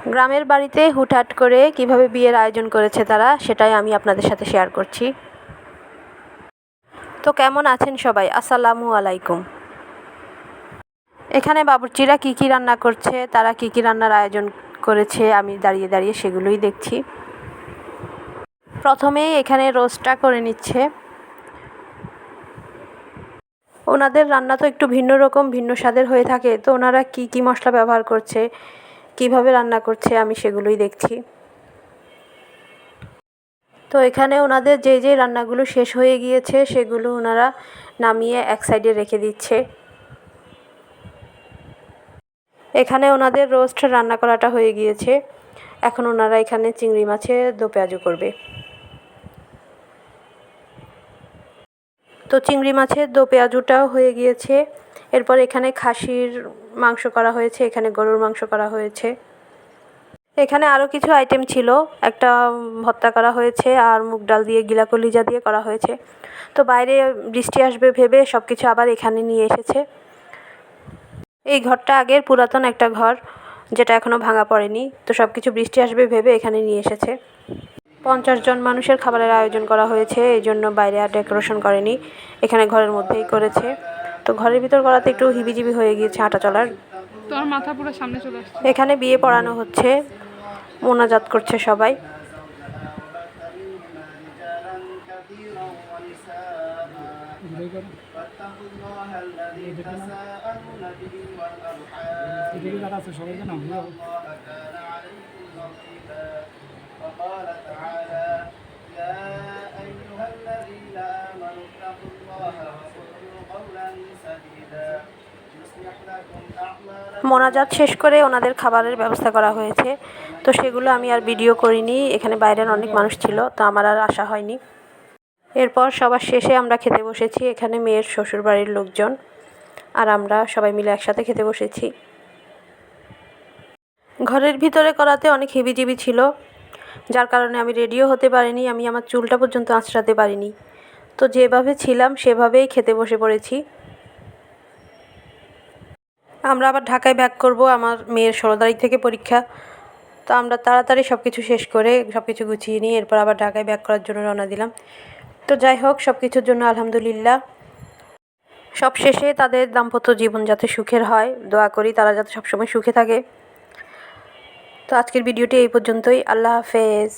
গ্রামের বাড়িতে হুটহাট করে কিভাবে বিয়ের আয়োজন করেছে তারা, সেটাই আমি আপনাদের সাথে শেয়ার করছি। তো কেমন আছেন সবাই? আসসালামু আলাইকুম। এখানে বাবুর্চিরা কী কী রান্না করছে, তারা কী কী রান্নার আয়োজন করেছে, আমি দাঁড়িয়ে দাঁড়িয়ে সেগুলোই দেখছি। প্রথমেই এখানে রোস্টটা করে নিচ্ছে। ওনাদের রান্না তো একটু ভিন্ন রকম, ভিন্ন স্বাদের হয়ে থাকে, তো ওনারা কী কী মশলা ব্যবহার করছে, কিভাবে রান্না করছে, আমি সেগুলোই দেখছি। তো এখানে ওনাদের যে রান্নাগুলো শেষ হয়ে গিয়েছে সেগুলো ওনারা নামিয়ে এক সাইডে রেখে দিচ্ছে। এখানে ওনাদের রোস্ট রান্না করাটা হয়ে গিয়েছে, এখন ওনারা এখানে চিংড়ি মাছের দো পেঁয়াজু করবে। তো চিংড়ি মাছের দো পেঁয়াজুটাও হয়ে গিয়েছে। এরপর এখানে খাসির মাংস করা হয়েছে, এখানে গরুর মাংস করা হয়েছে। এখানে আরও কিছু আইটেম ছিল, একটা ভর্তা করা হয়েছে আর মুগ ডাল দিয়ে গিলা কলিজা দিয়ে করা হয়েছে। তো বাইরে বৃষ্টি আসবে ভেবে সব কিছু আবার এখানে নিয়ে এসেছে। এই ঘরটা আগের পুরাতন একটা ঘর, যেটা এখনও ভাঙা পড়েনি, তো সব কিছু বৃষ্টি আসবে ভেবে এখানে নিয়ে এসেছে। 50 জন মানুষের খাবারের আয়োজন করা হয়েছে, এই জন্য বাইরে আর ডেকোরেশন করেনি, এখানে ঘরের মধ্যেই করেছে। তো ঘরের ভিতর করাতে একটু হিবিজিবি হয়ে গিয়েছে হাঁটা চলার। তোর মাথা পুরো সামনে চলে আসছে। এখানে বিয়ে পড়ানো হচ্ছে, মোনাজাত করছে সবাই। মোনাজাত শেষ করে ওনাদের খাবারের ব্যবস্থা করা হয়েছে, তো সেগুলো আমি আর ভিডিও করিনি, এখানে বাইরের অনেক মানুষ ছিল, তো আমার আর আসা হয়নি। এরপর সবার শেষে আমরা খেতে বসেছি, এখানে মেয়ের শ্বশুরবাড়ির লোকজন আর আমরা সবাই মিলে একসাথে খেতে বসেছি। ঘরের ভিতরে করাতে অনেক হিবিজিবি ছিল, যার কারণে আমি রেডিও হতে পারিনি, আমি আমার চুলটা পর্যন্ত আঁচড়াতে পারিনি। তো যেভাবে ছিলাম সেভাবেই খেতে বসে পড়েছি। আমরা আবার ঢাকায় ব্যাক করব, আমার মেয়ের 16 তারিখ থেকে পরীক্ষা, তো আমরা তাড়াতাড়ি সব কিছু শেষ করে সব কিছু গুছিয়ে নিয়ে এরপর আবার ঢাকায় ব্যাক করার জন্য রওনা দিলাম। তো যাই হোক, সব কিছুর জন্য আলহামদুলিল্লাহ। সব শেষে তাদের দাম্পত্য জীবন যাতে সুখের হয়, দোয়া করি তারা যাতে সবসময় সুখে থাকে। তো আজকের ভিডিওটি এই পর্যন্তই। আল্লাহ হাফেজ।